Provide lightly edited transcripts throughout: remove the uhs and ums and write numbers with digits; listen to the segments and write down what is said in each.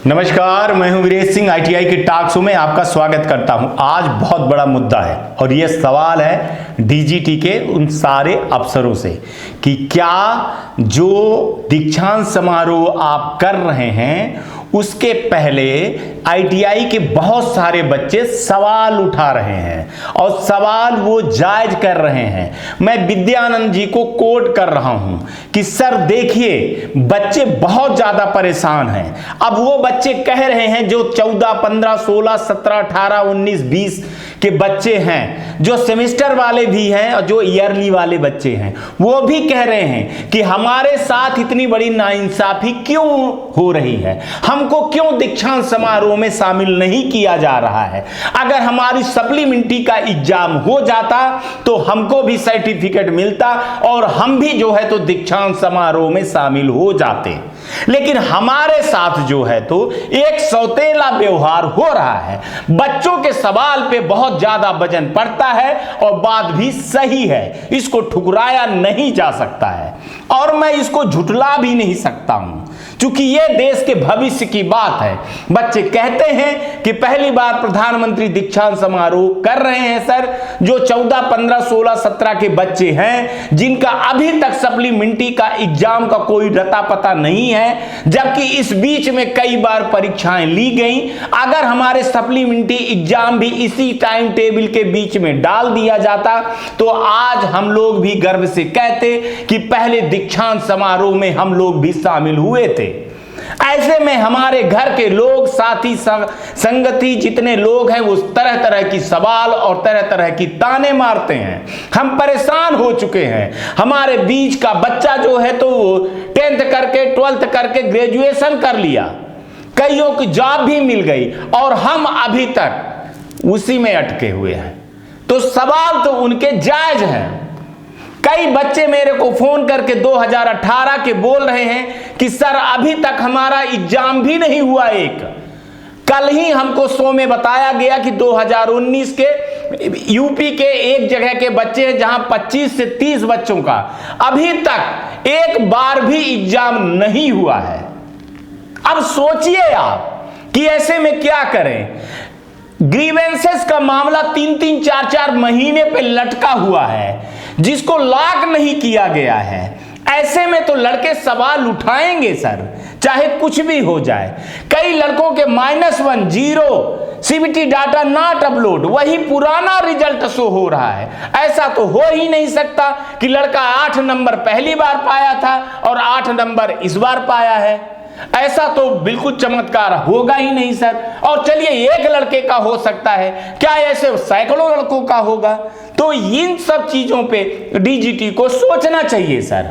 नमस्कार, मैं हूं वीरेश सिंह। आईटीआई के टॉक शो में आपका स्वागत करता हूं। आज बहुत बड़ा मुद्दा है और यह सवाल है डीजीटी के उन सारे अफसरों से कि क्या जो दीक्षांत समारोह आप कर रहे हैं उसके पहले आईटीआई के बहुत सारे बच्चे सवाल उठा रहे हैं और सवाल वो जायज कर रहे हैं। मैं विद्यानंद जी को कोट कर रहा हूं कि सर देखिए, बच्चे बहुत ज्यादा परेशान हैं। अब वो बच्चे कह रहे हैं जो 14, 15, 16, 17, 18, 19, 20 के बच्चे हैं, जो सेमेस्टर वाले भी हैं और जो ईयरली वाले बच्चे हैं, वो भी कह रहे हैं कि हमारे साथ इतनी बड़ी नाइंसाफी क्यों हो रही है, हमको क्यों दीक्षांत समारोह में शामिल नहीं किया जा रहा है। अगर हमारी सप्लीमेंट्री का एग्जाम हो जाता तो हमको भी सर्टिफिकेट मिलता और हम भी जो है तो दीक्षांत समारोह में शामिल हो जाते। लेकिन हमारे साथ जो है तो एक सौतेला व्यवहार हो रहा है। बच्चों के सवाल पे बहुत ज्यादा वजन पड़ता है और बात भी सही है, इसको ठुकराया नहीं जा सकता है और मैं इसको झुठला भी नहीं सकता हूं, क्योंकि यह देश के भविष्य की बात है। बच्चे कहते हैं कि पहली बार प्रधानमंत्री दीक्षांत समारोह कर रहे हैं सर। जो 14, 15, 16, 17 के बच्चे हैं जिनका अभी तक सप्लीमेंट्री का एग्जाम का कोई रता पता नहीं है, जबकि इस बीच में कई बार परीक्षाएं ली गई। अगर हमारे सप्लीमेंट्री एग्जाम भी इसी टाइम टेबल के बीच में डाल दिया जाता तो आज हम लोग भी गर्व से कहते कि पहले दीक्षांत समारोह में हम लोग भी शामिल हुए थे। ऐसे में हमारे घर के लोग, साथी संगति जितने लोग हैं, वो तरह तरह की सवाल और तरह तरह की ताने मारते हैं। हम परेशान हो चुके हैं। हमारे बीच का बच्चा जो है तो वो 10th करके 12th करके ग्रेजुएशन कर लिया, कईयों की जॉब भी मिल गई और हम अभी तक उसी में अटके हुए हैं। तो सवाल तो उनके जायज हैं। कई बच्चे मेरे को फोन करके 2018 के बोल रहे हैं कि सर अभी तक हमारा एग्जाम भी नहीं हुआ। एक कल ही हमको शो में बताया गया कि 2019 के यूपी के एक जगह के बच्चे हैं जहां 25 से 30 बच्चों का अभी तक एक बार भी एग्जाम नहीं हुआ है। अब सोचिए आप कि ऐसे में क्या करें। ग्रीवेंसेस का मामला 3-3, 4-4 महीने पे लटका हुआ है, जिसको लॉक नहीं किया गया है। ऐसे में तो लड़के सवाल उठाएंगे सर, चाहे कुछ भी हो जाए। कई लड़कों के -1, 0 सीबीटी डाटा नॉट अपलोड, वही पुराना रिजल्ट शो हो रहा है। ऐसा तो हो ही नहीं सकता कि लड़का 8 नंबर पहली बार पाया था और 8 नंबर इस बार पाया है। ऐसा तो बिल्कुल चमत्कार होगा ही नहीं सर। और चलिए एक लड़के का हो सकता है, क्या ऐसे सैकड़ों लड़कों का होगा? तो इन सब चीजों पे डीजीटी को सोचना चाहिए सर।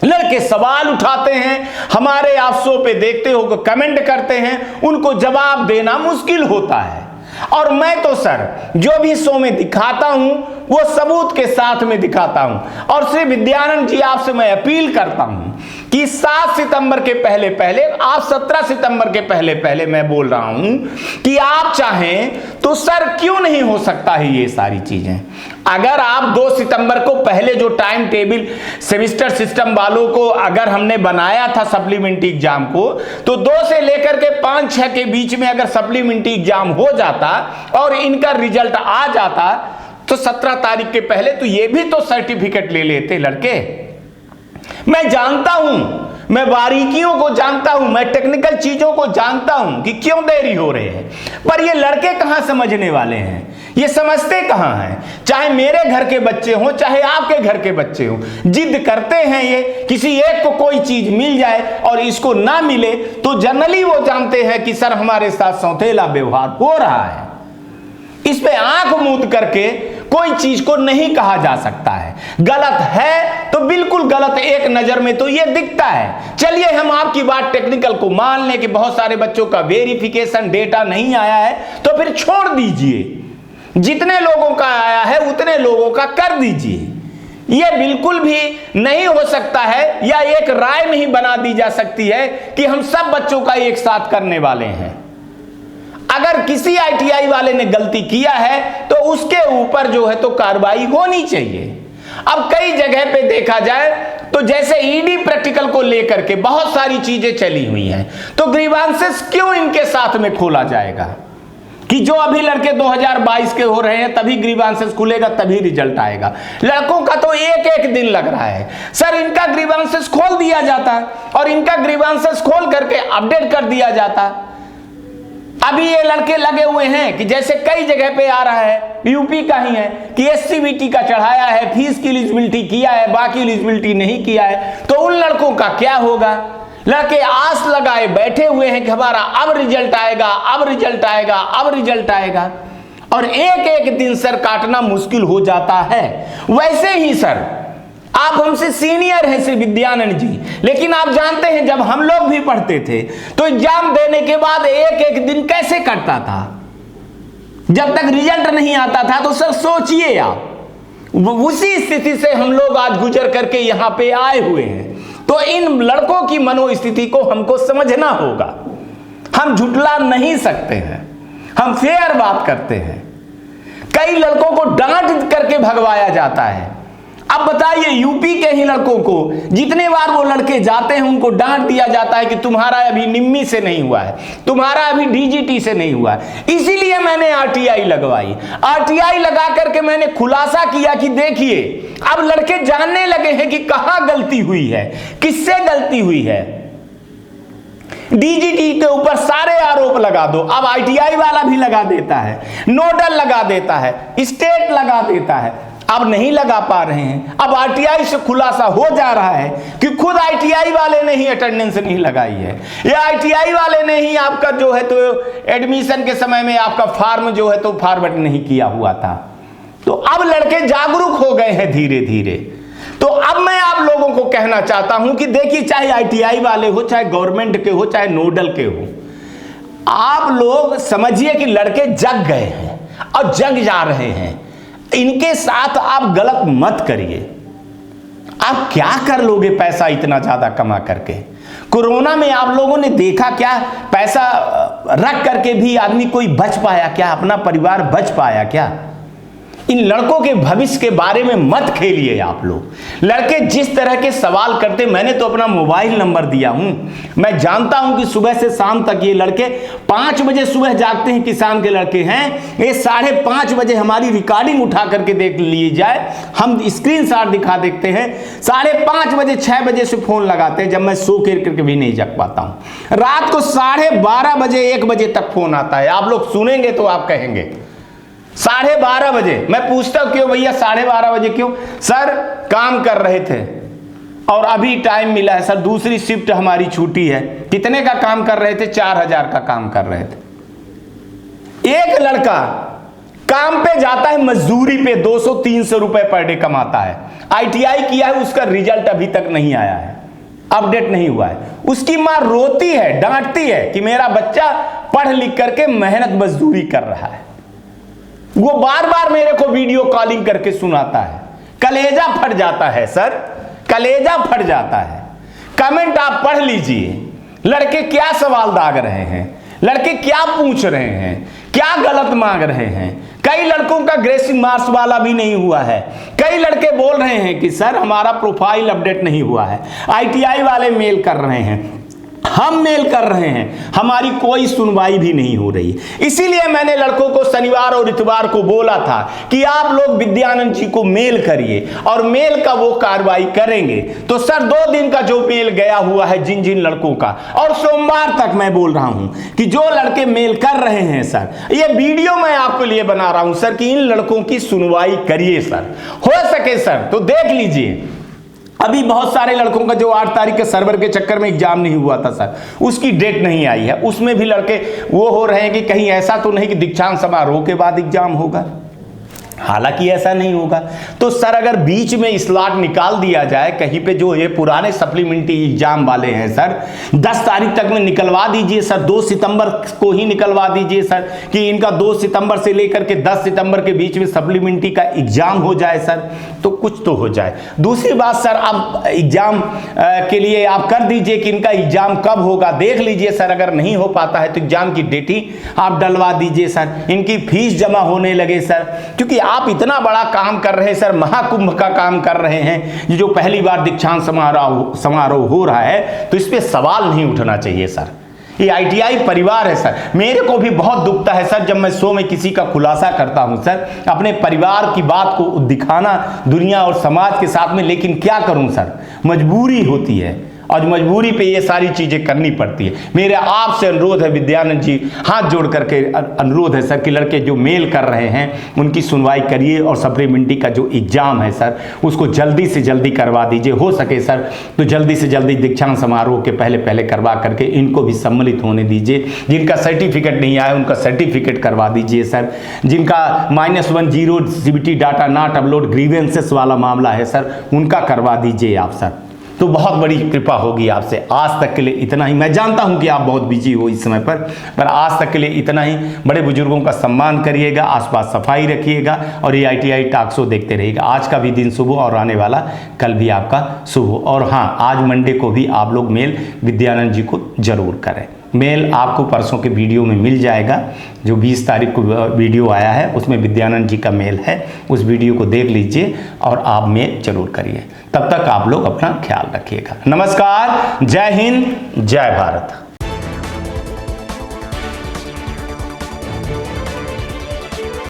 लड़के सवाल उठाते हैं, हमारे आप शो पे देखते हो, कमेंट करते हैं, उनको जवाब देना मुश्किल होता है। और मैं तो सर जो भी शो में दिखाता हूं वो सबूत के साथ में दिखाता हूं। और श्री विद्यानंद जी आपसे मैं अपील करता हूं कि 7 सितंबर के पहले पहले, आप 17 सितंबर के पहले पहले मैं बोल रहा हूं कि आप चाहें तो सर क्यों नहीं हो सकता है ये सारी चीजें। अगर आप 2 सितंबर को पहले जो टाइम टेबल सेमेस्टर सिस्टम वालों को अगर हमने बनाया था सप्लीमेंट्री एग्जाम को, तो 2 से लेकर के 5-6 के बीच में अगर सप्लीमेंट्री एग्जाम हो जाता और इनका रिजल्ट आ जाता तो 17 तारीख के पहले तो ये भी तो सर्टिफिकेट ले लेते लड़के। मैं जानता हूं, मैं बारीकियों को जानता हूं, मैं टेक्निकल चीजों को जानता हूं कि क्यों देरी हो रही है, पर ये लड़के कहां समझने वाले हैं, ये समझते कहां हैं। चाहे मेरे घर के बच्चे हों, चाहे आपके घर के बच्चे हों, जिद करते हैं ये, किसी एक को कोई चीज मिल जाए और इसको ना मिले तो जनरली वो जानते हैं कि सर हमारे साथ सौतेला व्यवहार हो रहा है। इस पे आंख मूंद करके कोई चीज को नहीं कहा जा सकता है। गलत है तो बिल्कुल गलत, एक नजर में तो ये दिखता है। चलिए हम आपकी बात टेक्निकल को मान लें कि बहुत सारे बच्चों का वेरिफिकेशन डेटा नहीं आया है, तो फिर छोड़ दीजिए। जितने लोगों का आया है उतने लोगों का कर दीजिए। यह बिल्कुल भी नहीं हो सकता है या एक राय नहीं बना दी जा सकती है कि हम सब बच्चों का एक साथ करने वाले हैं। अगर किसी आईटीआई वाले ने गलती किया है तो उसके ऊपर जो है तो कार्रवाई होनी चाहिए। अब कई जगह पे देखा जाए तो जैसे ईडी प्रैक्टिकल को लेकर के बहुत सारी चीजें चली हुई हैं, तो ग्रीवांसेस क्यों इनके साथ में खोला जाएगा कि जो अभी लड़के 2022 के हो रहे हैं तभी ग्रीवांसेस खुलेगा, तभी रिजल्ट आएगा। लड़कों का तो एक एक दिन लग रहा है सर। इनका ग्रीवांसेस खोल दिया जाता और इनका ग्रीवांसेस खोल करके अपडेट कर दिया जाता। अभी ये लड़के लगे हुए हैं कि जैसे कई जगह पे आ रहा है, यूपी का ही है, कि एससीबीटी का चढ़ाया है, फीस की एलिजिबिलिटी किया है, बाकी एलिजिबिलिटी नहीं किया है, तो उन लड़कों का क्या होगा। लड़के आस लगाए बैठे हुए हैं कि हमारा अब रिजल्ट आएगा, अब रिजल्ट आएगा, अब रिजल्ट आएगा, और एक एक दिन सर काटना मुश्किल हो जाता है। वैसे ही सर आप हमसे सीनियर हैं श्री विद्यानंद जी, लेकिन आप जानते हैं जब हम लोग भी पढ़ते थे तो एग्जाम देने के बाद एक एक दिन कैसे कटता था, जब तक रिजल्ट नहीं आता था। तो सर सोचिए आप, उसी स्थिति से हम लोग आज गुजर करके यहां पे आए हुए हैं। तो इन लड़कों की मनोस्थिति को हमको समझना होगा। हम झुठला नहीं सकते हैं, हम फेयर बात करते हैं। कई लड़कों को डांट करके भगवाया जाता है। अब बताइए यूपी के ही लड़कों को जितने बार वो लड़के जाते हैं उनको डांट दिया जाता है कि तुम्हारा अभी निम्मी से नहीं हुआ है, तुम्हारा अभी डीजीटी से नहीं हुआ है। इसीलिए मैंने आरटीआई लगवाई। आरटीआई लगा करके मैंने खुलासा किया कि देखिए अब लड़के जानने लगे हैं कि कहां गलती हुई है, किससे गलती हुई है। डीजीटी के ऊपर सारे आरोप लगा दो, अब आईटीआई वाला भी लगा देता है, नोडल लगा देता है, स्टेट लगा देता है। अब नहीं लगा पा रहे हैं। अब आरटीआई से खुलासा हो जा रहा है कि खुद आईटीआई वाले ने ही अटेंडेंस नहीं लगाई है, या आईटीआई वाले ने ही आपका जो है तो एडमिशन के समय में आपका फॉर्म जो है तो फॉरवर्ड नहीं किया हुआ था। तो अब लड़के जागरूक हो गए हैं धीरे धीरे। तो अब मैं आप लोगों को कहना चाहता हूं कि देखिए, चाहे आईटीआई वाले हो, चाहे गवर्नमेंट के हो, चाहे नोडल के हो, आप लोग समझिए कि लड़के जग गए हैं और जग जा रहे हैं। इनके साथ आप गलत मत करिए। आप क्या कर लोगे पैसा इतना ज्यादा कमा करके। कोरोना में आप लोगों ने देखा क्या, पैसा रख करके भी आदमी कोई बच पाया क्या, अपना परिवार बच पाया क्या। इन लड़कों के भविष्य के बारे में मत खेलिए आप लोग। लड़के जिस तरह के सवाल करते, मैंने तो अपना मोबाइल नंबर दिया हूं। मैं जानता हूं कि सुबह से शाम तक ये लड़के 5 बजे सुबह जागते हैं, किसान के लड़के हैं, ये 5:30 बजे हमारी रिकॉर्डिंग उठा करके देख ली जाए, हम स्क्रीनशॉट दिखा देखते हैं। 5:30 बजे 6 बजे से फोन लगाते हैं, जब मैं सो करके भी नहीं जग पाता हूं। रात को 12:30 बजे 1 बजे तक फोन आता है। आप लोग सुनेंगे तो आप कहेंगे 12:30 बजे। मैं पूछता हूं क्यों भैया 12:30 बजे क्यों? सर काम कर रहे थे और अभी टाइम मिला है सर, दूसरी शिफ्ट हमारी छूटी है। कितने का काम कर रहे थे? 4000 का काम कर रहे थे। एक लड़का काम पे जाता है मजदूरी पे, 200-300 रुपए पर डे कमाता है। आईटीआई किया है, उसका रिजल्ट अभी तक नहीं आया है, अपडेट नहीं हुआ है। उसकी मां रोती है, डांटती है कि मेरा बच्चा पढ़ लिख करके मेहनत मजदूरी कर रहा है। वो बार बार मेरे को वीडियो कॉलिंग करके सुनाता है। कलेजा फट जाता है सर, कलेजा फट जाता है। कमेंट आप पढ़ लीजिए, लड़के क्या सवाल दाग रहे हैं, लड़के क्या पूछ रहे हैं, क्या गलत मांग रहे हैं। कई लड़कों का ग्रेसिंग मार्क्स वाला भी नहीं हुआ है। कई लड़के बोल रहे हैं कि सर हमारा प्रोफाइल अपडेट नहीं हुआ है। आईटीआई वाले मेल कर रहे हैं, हम मेल कर रहे हैं, हमारी कोई सुनवाई भी नहीं हो रही। इसीलिए मैंने लड़कों को शनिवार और इतवार को बोला था कि आप लोग विद्यानंद जी को मेल करिए और मेल का वो कार्रवाई करेंगे। तो सर 2 दिन का जो मेल गया हुआ है जिन जिन लड़कों का, और सोमवार तक मैं बोल रहा हूं कि जो लड़के मेल कर रहे हैं सर, ये वीडियो मैं आपके लिए बना रहा हूं सर कि इन लड़कों की सुनवाई करिए सर, हो सके सर तो देख लीजिए। अभी बहुत सारे लड़कों का जो 8 तारीख के सर्वर के चक्कर में एग्जाम नहीं हुआ था सर, उसकी डेट नहीं आई है। उसमें भी लड़के वो हो रहे हैं कि कहीं ऐसा तो नहीं कि दीक्षांत समारोह के बाद एग्जाम होगा, हालांकि ऐसा नहीं होगा। तो सर अगर बीच में स्लॉट निकाल दिया जाए कहीं पे, जो ये पुराने सप्लीमेंट्री एग्जाम वाले हैं सर 10 तारीख तक में निकलवा दीजिए सर, 2 सितंबर को ही निकलवा दीजिए सर, कि इनका 2 सितंबर से लेकर के 10 सितंबर के बीच में सप्लीमेंट्री का एग्जाम हो जाए सर, तो कुछ तो हो जाए। दूसरी बात सर, आप एग्जाम के लिए आप कर दीजिए कि इनका एग्जाम कब होगा, देख लीजिए सर। अगर नहीं हो पाता है तो एग्जाम की डेट ही आप डलवा दीजिए सर, इनकी फीस जमा होने लगे सर। क्योंकि आप इतना बड़ा काम कर रहे हैं सर, महाकुंभ का काम कर रहे हैं, ये जो पहली बार दीक्षांत समारोह हो रहा है, तो इस पे सवाल नहीं उठना चाहिए सर। ये आईटीआई परिवार है सर। मेरे को भी बहुत दुखता है सर जब मैं शो में किसी का खुलासा करता हूं सर, अपने परिवार की बात को दिखाना दुनिया और समाज के साथ में, लेकिन क्या करूं सर, मजबूरी होती है और मजबूरी पे ये सारी चीजें करनी पड़ती है। मेरे आपसे अनुरोध है विद्यानंद जी, हाथ जोड़ करके अनुरोध है सर कि लड़के जो मेल कर रहे हैं उनकी सुनवाई करिए और सप्लीमेंट्री का जो एग्जाम है सर उसको जल्दी से जल्दी करवा दीजिए। हो सके सर तो जल्दी से जल्दी दीक्षांत समारोह के पहले करवा करके इनको भी सम्मिलित होने दीजिए। जिनका सर्टिफिकेट नहीं आया उनका सर्टिफिकेट करवा दीजिए सर। जिनका -10 CBT data not upload grievances वाला मामला है सर, उनका करवा दीजिए आप सर, तो बहुत बड़ी कृपा होगी आपसे। आज तक के लिए इतना ही। मैं जानता हूं कि आप बहुत बिजी हो इस समय पर आज तक के लिए इतना ही। बड़े बुजुर्गों का सम्मान करिएगा, आसपास सफाई रखिएगा और ये ITI टॉक शो देखते रहिएगा। आज का भी दिन शुभ हो और आने वाला कल भी आपका शुभ हो। और हाँ, आज मंडे को भी आप लोग मेल विद्यानंद जी को जरूर करें। मेल आपको परसों के वीडियो में मिल जाएगा। जो 20 तारीख को वीडियो आया है उसमें विद्यानंद जी का मेल है, उस वीडियो को देख लीजिए और आप मेल जरूर करिए। तब तक आप लोग अपना ख्याल रखिएगा। नमस्कार, जय हिंद, जय भारत।